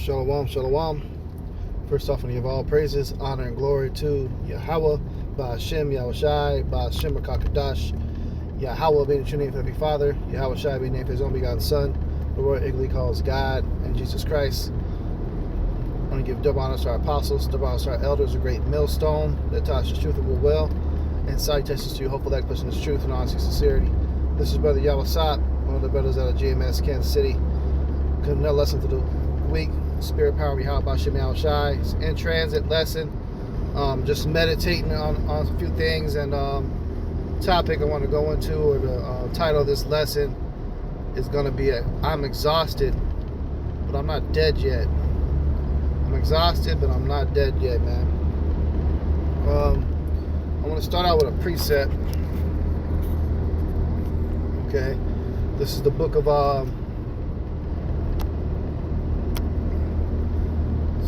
Shalom, shalom. First off, I give all praises, honor, and glory to Yahweh, Ba'ashem, Yahushai, Ba'ashem, Rakakadash, Yahweh being the true name of every father, Yahushai being named for his own begotten son, the Lord Igli calls God, and Jesus Christ. I want to give double honor to our apostles, double honor to our elders, a great millstone that taught us the truth and will well, and salutations to you, hopeful that person is truth and honesty and sincerity. This is Brother Yahweh Sop, one of the brothers out of GMS, Kansas City. Another lesson for the week. Spirit Power Yahweh Ba'ashem Yahushai. It's in transit lesson. Just meditating on a few things, and topic I want to go into, or the title of this lesson is going to be I'm exhausted, but I'm not dead yet. I'm exhausted, but I'm not dead yet, man. I want to start out with a precept. Okay, this is the book of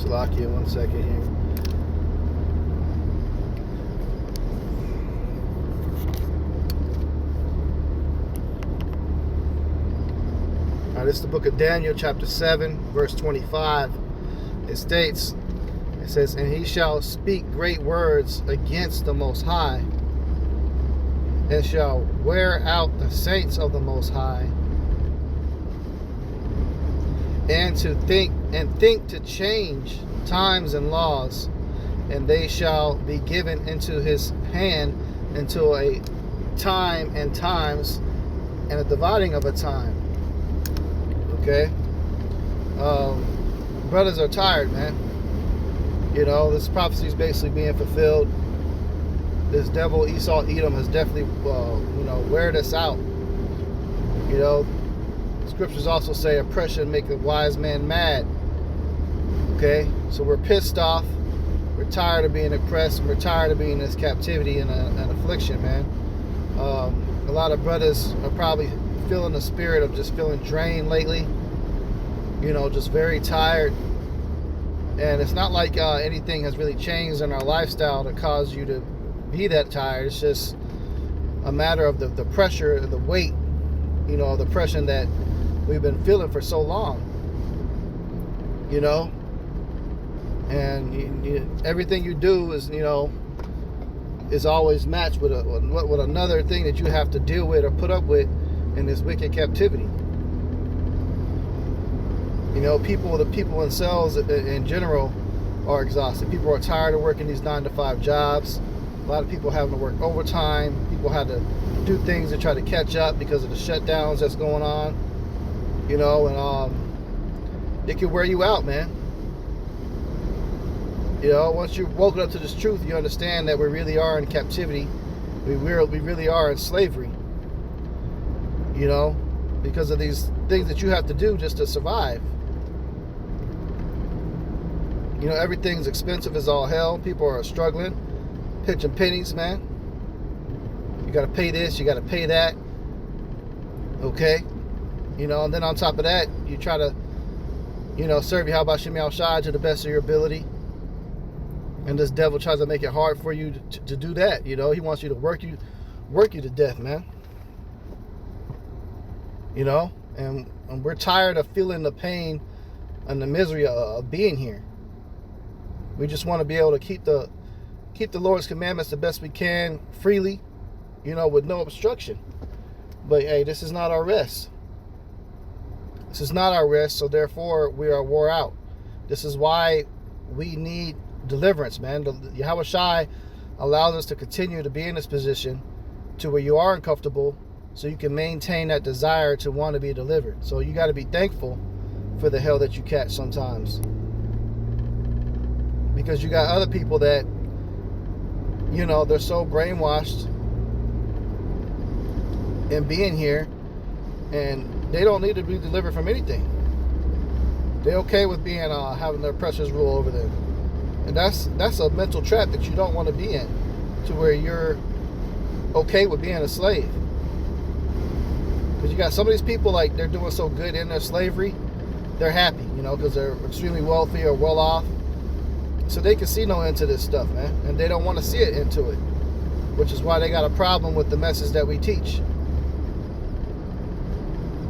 Salakia, one second here. All right, this is the book of Daniel, chapter 7, verse 25. It states, it says, "And he shall speak great words against the Most High, and shall wear out the saints of the Most High, and think to change times and laws, and they shall be given into his hand until a time and times and a dividing of a time." Okay, brothers are tired, man. You know, this prophecy is basically being fulfilled. This devil Esau Edom has definitely wear us out. You know, scriptures also say oppression make a wise man mad. Okay, so we're pissed off, we're tired of being oppressed, and we're tired of being in this captivity and an affliction, man. A lot of brothers are probably feeling the spirit of just feeling drained lately, just very tired. And it's not like anything has really changed in our lifestyle to cause you to be that tired. It's just a matter of the pressure, the weight, of the pressure that we've been feeling for so long, and everything you do is always matched with another thing that you have to deal with or put up with in this wicked captivity. The people themselves in general are exhausted. People are tired of working these 9-to-5 jobs. A lot of people having to work overtime. People had to do things to try to catch up because of the shutdowns that's going on. And it can wear you out, man. Once you've woken up to this truth, you understand that we really are in captivity. We really are in slavery. Because of these things that you have to do just to survive. Everything's expensive as all hell. People are struggling, pitching pennies, man. You got to pay this, you got to pay that. Okay? And then on top of that, you try to, serve Yahweh Ba'ashem Yahushai to the best of your ability. And this devil tries to make it hard for you to do that. He wants you to work you to death, man. And we're tired of feeling the pain and the misery of being here. We just want to be able to keep the Lord's commandments the best we can, freely, with no obstruction. But hey, this is not our rest. This is not our rest, so therefore we are wore out. This is why we need deliverance, man. Yahweh Shai allows us to continue to be in this position to where you are uncomfortable, so you can maintain that desire to want to be delivered. So you got to be thankful for the hell that you catch sometimes. Because you got other people that, they're so brainwashed in being here, and they don't need to be delivered from anything. They're okay with being having their oppressors rule over them. And that's a mental trap that you don't want to be in, to where you're okay with being a slave. Because you got some of these people, like, they're doing so good in their slavery, they're happy, because they're extremely wealthy or well off. So they can see no end to this stuff, man. And they don't want to see it into it. Which is why they got a problem with the message that we teach.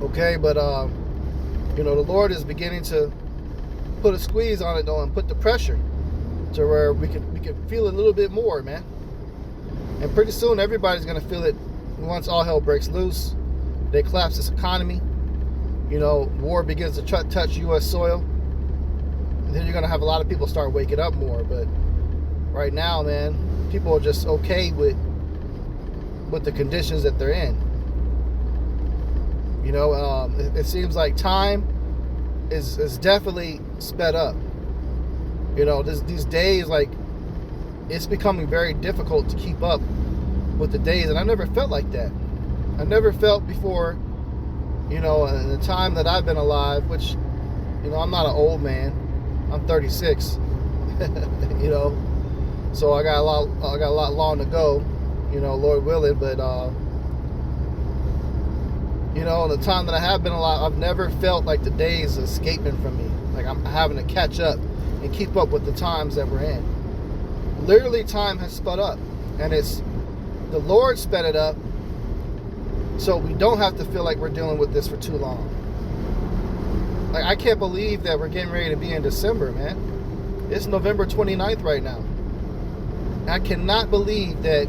Okay, but the Lord is beginning to put a squeeze on it though and put the pressure to where we can feel it a little bit more, man. And pretty soon everybody's gonna feel it once all hell breaks loose. They collapse this economy. You know, war begins to touch U.S. soil. And then you're gonna have a lot of people start waking up more. But right now, man, people are just okay with the conditions that they're in. You know, it seems like time is definitely sped up. You know, these days, like, it's becoming very difficult to keep up with the days, and I never felt like that. I never felt before, you know, in the time that I've been alive, which, you know, I'm not an old man. I'm 36. You know, so I got a lot long to go, you know, Lord willing, but you know, in the time that I have been alive, I've never felt like the days escaping from me. Like I'm having to catch up and keep up with the times that we're in. Literally, time has sped up, and it's the Lord sped it up so we don't have to feel like we're dealing with this for too long. Like, I can't believe that we're getting ready to be in December, man. It's November 29th right now. I cannot believe that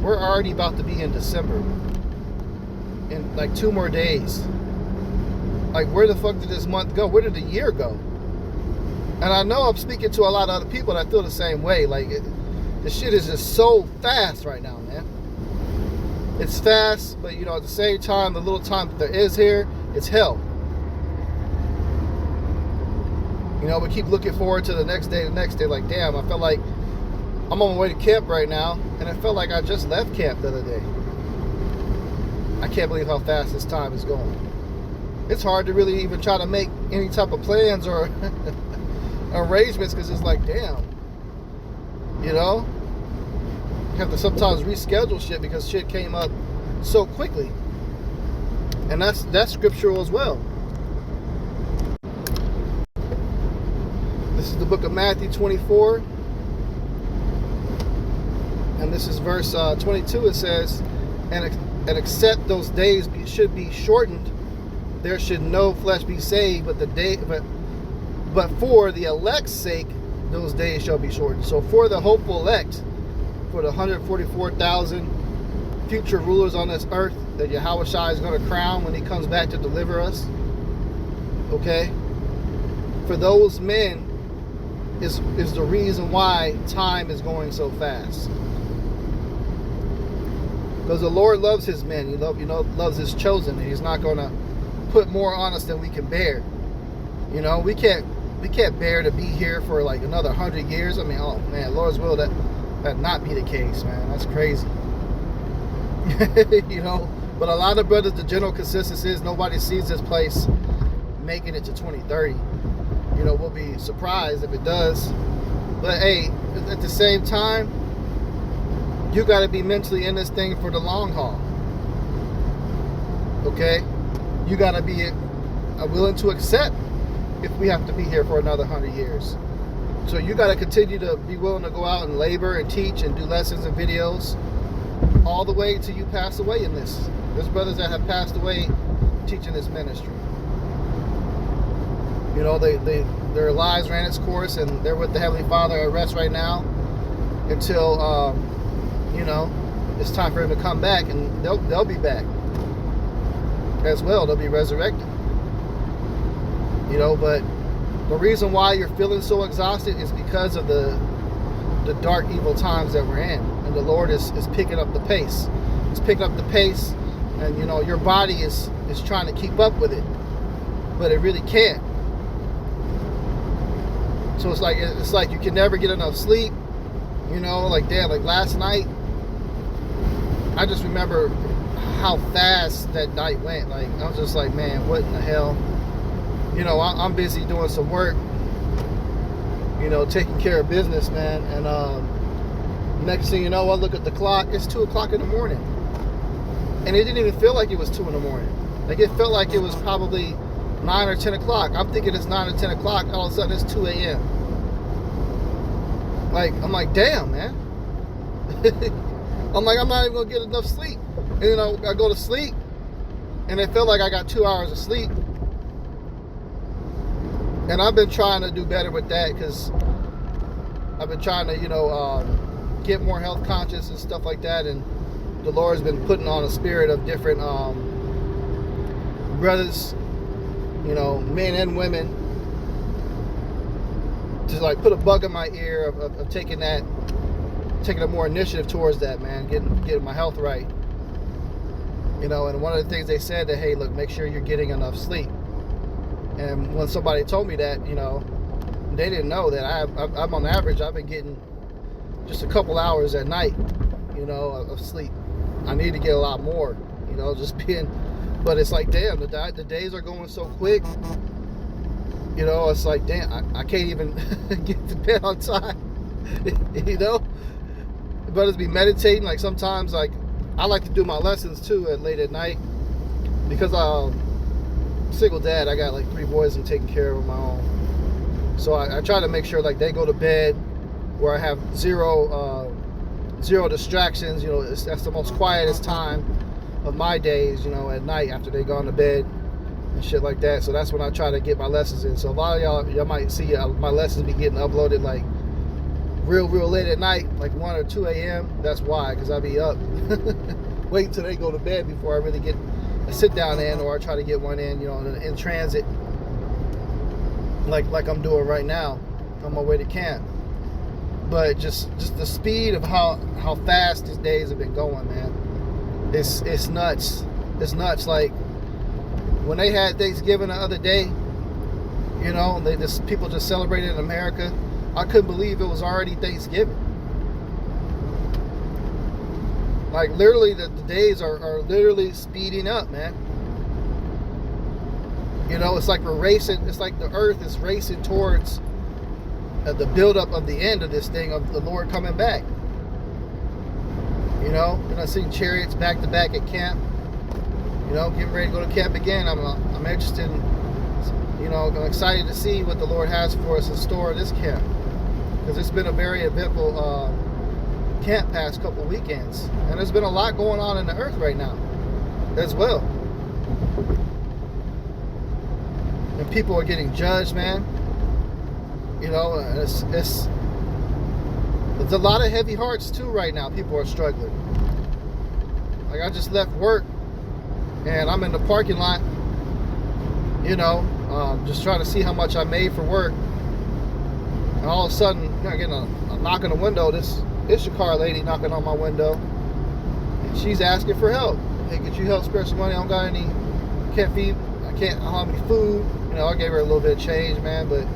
we're already about to be in December in like 2 more days. Like, where the fuck did this month go? Where did the year go? And I know I'm speaking to a lot of other people that feel the same way. Like, the shit is just so fast right now, man. It's fast, but, you know, at the same time, the little time that there is here, it's hell. You know, we keep looking forward to the next day. Like, damn, I felt like I'm on my way to camp right now, and it felt like I just left camp the other day. I can't believe how fast this time is going. It's hard to really even try to make any type of plans or arrangements, because it's like, damn, you know, you have to sometimes reschedule shit because shit came up so quickly. And that's scriptural as well. This is the book of Matthew 24, and this is verse 22. It says, and except those days should be shortened, there should no flesh be saved, but for the elect's sake, those days shall be shortened. So for the hopeful elect, for the 144,000 future rulers on this earth that Yahushua is going to crown when he comes back to deliver us, okay? For those men is the reason why time is going so fast. Because the Lord loves his men. He loves his chosen, and he's not going to put more on us than we can bear. You know, we can't bear to be here for like another 100 years. I mean, oh man, Lord's will that not be the case, man. That's crazy. You know, but a lot of brothers, the general consensus is nobody sees this place making it to 2030. You know, we'll be surprised if it does. But hey, at the same time, you got to be mentally in this thing for the long haul. Okay? You got to be willing to accept if we have to be here for another 100 years. So you got to continue to be willing to go out and labor and teach and do lessons and videos all the way till you pass away in this. There's brothers that have passed away teaching this ministry. You know, their lives ran its course, and they're with the Heavenly Father at rest right now until, you know, it's time for him to come back, and they'll be back as well. They'll be resurrected. You know, but the reason why you're feeling so exhausted is because of the dark, evil times that we're in, and the Lord is picking up the pace. He's picking up the pace, and you know, your body is trying to keep up with it, but it really can't. So it's like you can never get enough sleep. You know, like damn, like last night, I just remember how fast that night went. Like I was just like, man, what in the hell? You know, I'm busy doing some work. You know, taking care of business, man. And next thing you know, I look at the clock. It's 2 o'clock in the morning, and it didn't even feel like it was 2 in the morning. Like it felt like it was probably 9 or 10 o'clock. I'm thinking it's 9 or 10 o'clock. All of a sudden, it's 2 a.m. Like, I'm like, damn, man. I'm like, I'm not even going to get enough sleep. And then I go to sleep, and it felt like I got 2 hours of sleep. And I've been trying to do better with that, because I've been trying to, get more health conscious and stuff like that. And the Lord's been putting on a spirit of different brothers, men and women, to like put a bug in my ear of taking a more initiative towards that, man, getting my health right. And one of the things they said that, hey, look, make sure you're getting enough sleep. And when somebody told me that, they didn't know that I'm on average, I've been getting just a couple hours at night, of sleep. I need to get a lot more, but it's like, damn, the days are going so quick. It's like, damn, I can't even get to bed on time. Brothers be meditating. Like sometimes, like I like to do my lessons too late at night, because single dad. I got like 3 boys and taking care of my own. So I try to make sure like they go to bed where I have zero distractions. That's the most quietest time of my days, at night after they gone to bed and shit like that. So that's when I try to get my lessons in. So a lot of y'all might see my lessons be getting uploaded like real late at night, like 1 or 2 a.m. That's why, because I be up waiting till they go to bed before I really get a sit down in, or I try to get one in transit, like I'm doing right now on my way to camp. But just the speed of how fast these days have been going, man. It's nuts. It's nuts. Like when they had Thanksgiving the other day, people just celebrated in America. I couldn't believe it was already Thanksgiving. Like literally the days are literally speeding up, man. It's like we're racing. It's like the earth is racing towards the buildup of the end of this thing, of the Lord coming back. And I see chariots back to back at camp. Getting ready to go to camp again. I'm interested in, I'm excited to see what the Lord has for us in store at this camp, because it's been a very eventful camp past couple weekends, and there's been a lot going on in the earth right now as well. And people are getting judged, man. There's a lot of heavy hearts too right now. People are struggling. Like I just left work and I'm in the parking lot, just trying to see how much I made for work. And all of a sudden, I get a knock on the window. This Ishakar lady knocking on my window, and she's asking for help. Hey, could you help spare some money? I don't got any. I don't have any food. I gave her a little bit of change, man, but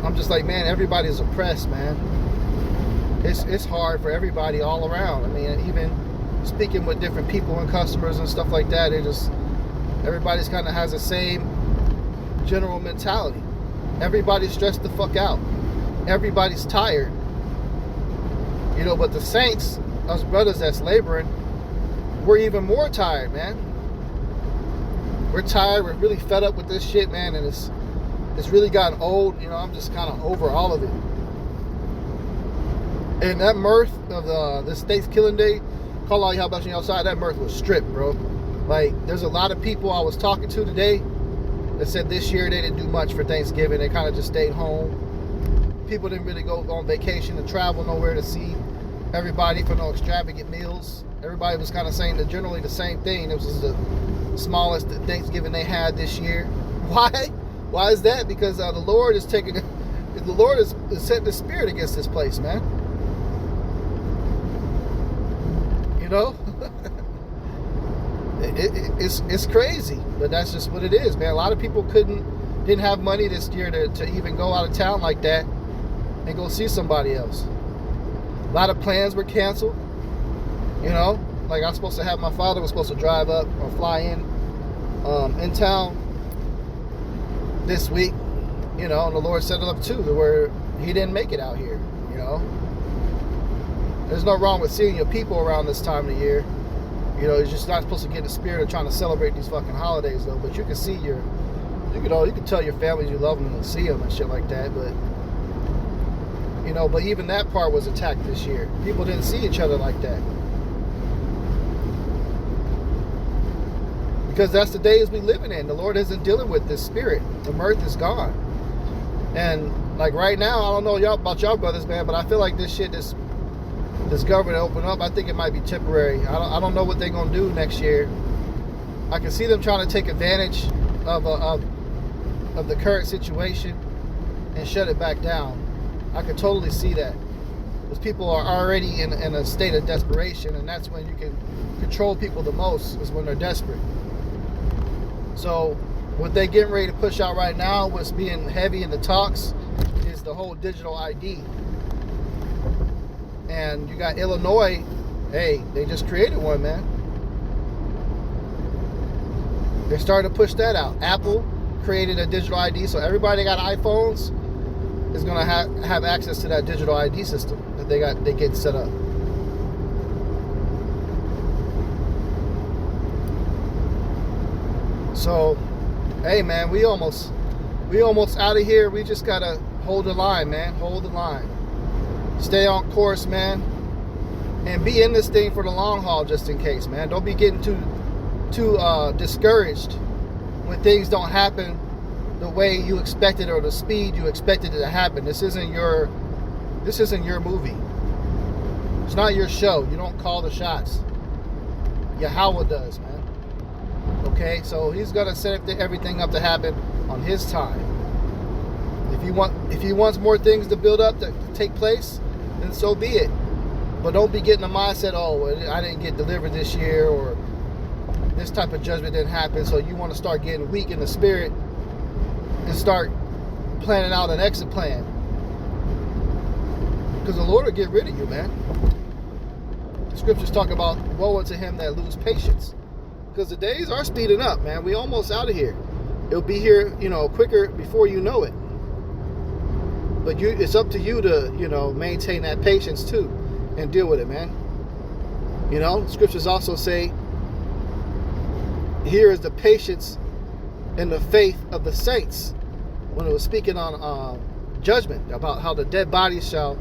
I'm just like, man, everybody's oppressed, man. It's hard for everybody all around. I mean, even speaking with different people and customers and stuff like that, everybody's kind of has the same general mentality. Everybody's stressed the fuck out. Everybody's tired. But the saints, us brothers that's laboring, we're even more tired, man. We're tired. We're really fed up with this shit, man, and it's really gotten old. I'm just kind of over all of it. And that mirth of this Thanksgiving Day, call all y'all about you outside, that mirth was stripped, bro. Like, there's a lot of people I was talking to today that said this year they didn't do much for Thanksgiving. They kind of just stayed home. People didn't really go on vacation and travel nowhere to see everybody for no extravagant meals. Everybody was kind of saying generally the same thing. It was the smallest Thanksgiving they had this year. Why? Why is that? Because the Lord is setting the spirit against this place, man. It's crazy, but that's just what it is, man. A lot of people didn't have money this year to even go out of town like that and go see somebody else. A lot of plans were canceled. Like my father was supposed to drive up or fly in town this week, and the Lord set it up too, where he didn't make it out here. There's no wrong with seeing your people around this time of the year. You're just not supposed to get in the spirit of trying to celebrate these fucking holidays, though. But you can see you can tell your families you love them and see them and shit like that. But but even that part was attacked this year. People didn't see each other like that. Because that's the days we living in. The Lord isn't dealing with this spirit. The mirth is gone. And like right now, I don't know about y'all brothers, man, but I feel like this government open up, I think it might be temporary. I don't know what they're gonna do next year. I can see them trying to take advantage of the current situation and shut it back down. I can totally see that. Because people are already in a state of desperation, and that's when you can control people the most, is when they're desperate. So what they getting ready to push out right now, what's being heavy in the talks, is the whole digital ID. And you got Illinois, hey, they just created one, man. They're starting to push that out. Apple created a digital ID, so everybody that got iPhones is gonna have access to that digital ID system that they get set up. So, hey man, we almost out of here. We just gotta hold the line, man. Hold the line. Stay on course, man, and be in this thing for the long haul, just in case, man. Don't be getting too discouraged when things don't happen the way you expected or the speed you expected it to happen. This isn't your movie. It's not your show. You don't call the shots. Yahweh does, man. Okay, so he's gonna set everything up to happen on his time. If he wants more things to build up to take place, then so be it. But don't be getting the mindset, oh, I didn't get delivered this year, or this type of judgment didn't happen, so you want to start getting weak in the spirit and start planning out an exit plan. Because the Lord will get rid of you, man. The scriptures talk about woe unto him that lose patience. Because the days are speeding up, man. We almost out of here. It'll be here, quicker before you know it. But it's up to you to, maintain that patience too and deal with it, man. Scriptures also say, here is the patience and the faith of the saints, when it was speaking on judgment, about how the dead bodies shall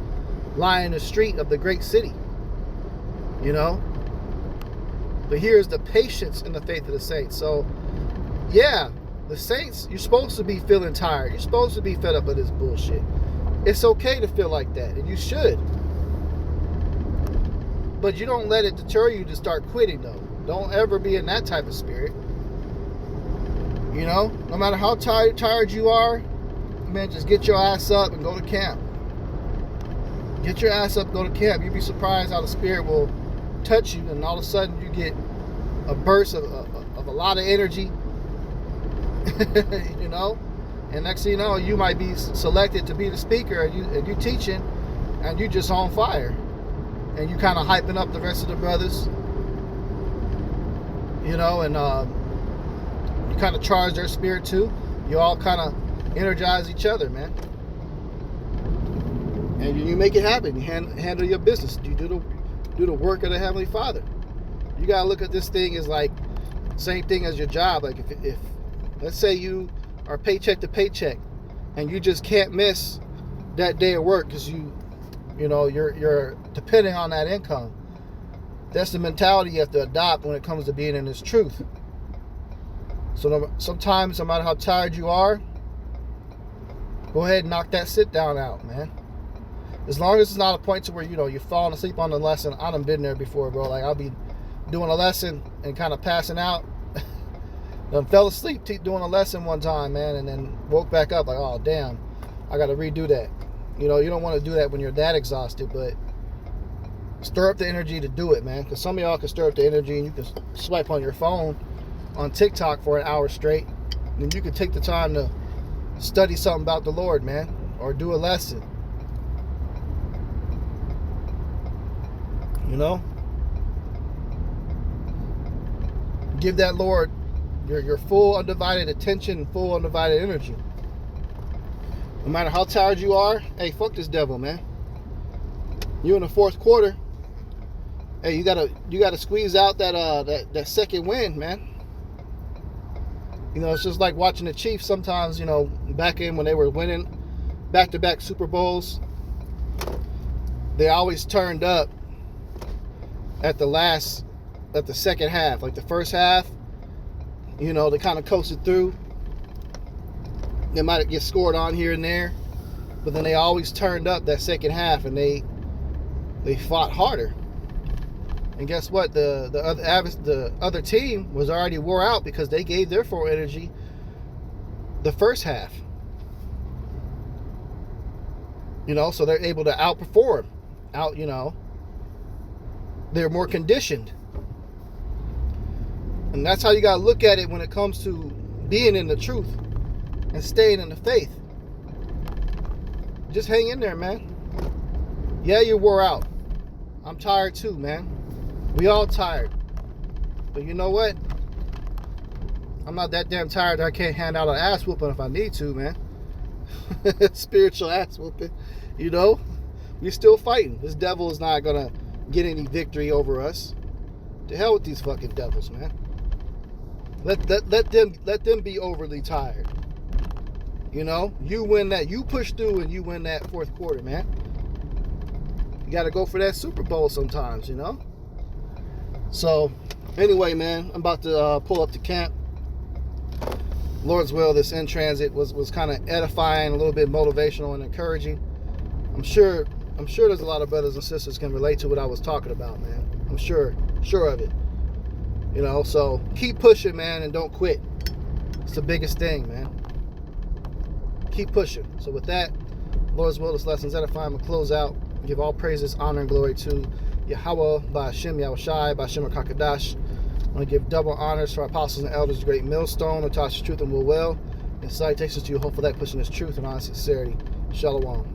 lie in the street of the great city. But here's the patience and the faith of the saints. So, yeah, the saints, you're supposed to be feeling tired. You're supposed to be fed up with this bullshit. It's okay to feel like that, and you should. But you don't let it deter you to start quitting, though. Don't ever be in that type of spirit. No matter how tired you are, man, just get your ass up and go to camp. Get your ass up, go to camp. You'd be surprised how the spirit will touch you, and all of a sudden you get a burst of a lot of energy. And next thing you know, you might be selected to be the speaker, and you teaching, and you just on fire, and you kind of hyping up the rest of the brothers, and you kind of charge their spirit too. You all kind of energize each other, man, and you make it happen. You handle your business. You do the work of the Heavenly Father. You gotta look at this thing as like same thing as your job. Like if let's say you are paycheck to paycheck, and you just can't miss that day of work because you're depending on that income. That's the mentality you have to adopt when it comes to being in this truth. So sometimes, no matter how tired you are, go ahead and knock that sit down out, man. As long as it's not a point to where you're falling asleep on the lesson. I done been there before, bro. Like, I'll be doing a lesson and kind of passing out. Done fell asleep doing a lesson one time, man, and then woke back up like, oh damn, I got to redo that. You don't want to do that when you're that exhausted, but stir up the energy to do it, man. Because some of y'all can stir up the energy, and you can swipe on your phone on TikTok for an hour straight, and you can take the time to study something about the Lord, man, or do a lesson. Give that Lord your full undivided attention, full undivided energy. No matter how tired you are, hey, fuck this devil, man. You in the fourth quarter, hey, you gotta squeeze out that second win, man. It's just like watching the Chiefs sometimes, back in when they were winning back-to-back Super Bowls. They always turned up at the second half. Like the first half, You know, they kind of coasted through. They might get scored on here and there, but then they always turned up that second half and they fought harder. And guess what? The other team was already wore out because they gave their full energy the first half. You know, so they're able to outperform. They're more conditioned. And that's how you got to look at it when it comes to being in the truth and staying in the faith. Just hang in there, man. Yeah, you wore out. I'm tired too, man. We all tired. But you know what? I'm not that damn tired that I can't hand out an ass whooping if I need to, man. Spiritual ass whooping. You know? We're still fighting. This devil is not going to get any victory over us. To hell with these fucking devils, man. Let them be overly tired. You know? You win that. You push through and you win that fourth quarter, man. You got to go for that Super Bowl sometimes, you know? So, anyway, man, I'm about to pull up to camp. Lord's will, this in transit was kind of edifying, a little bit motivational and encouraging. I'm sure there's a lot of brothers and sisters can relate to what I was talking about, man. I'm sure of it. You know, so keep pushing, man, and don't quit. It's the biggest thing, man. Keep pushing. So with that, Lord's will, this lesson's edifying. I'm going to close out. Give all praises, honor, and glory to Yahweh, Ba'ashem Yahushai, Ba'ashem HaKadosh. I want to give double honors to our apostles and elders, the great millstone, who taught us truth and will well. And salutations to you, hope for that pushing this truth and honest sincerity. Shalom.